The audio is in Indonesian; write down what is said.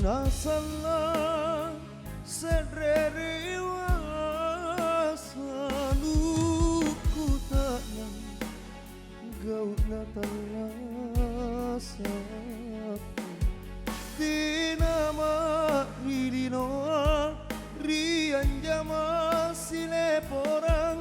nasalah sedreriwasanu ku tak nang gau natalasa di nama rilinoa rian jama sile porang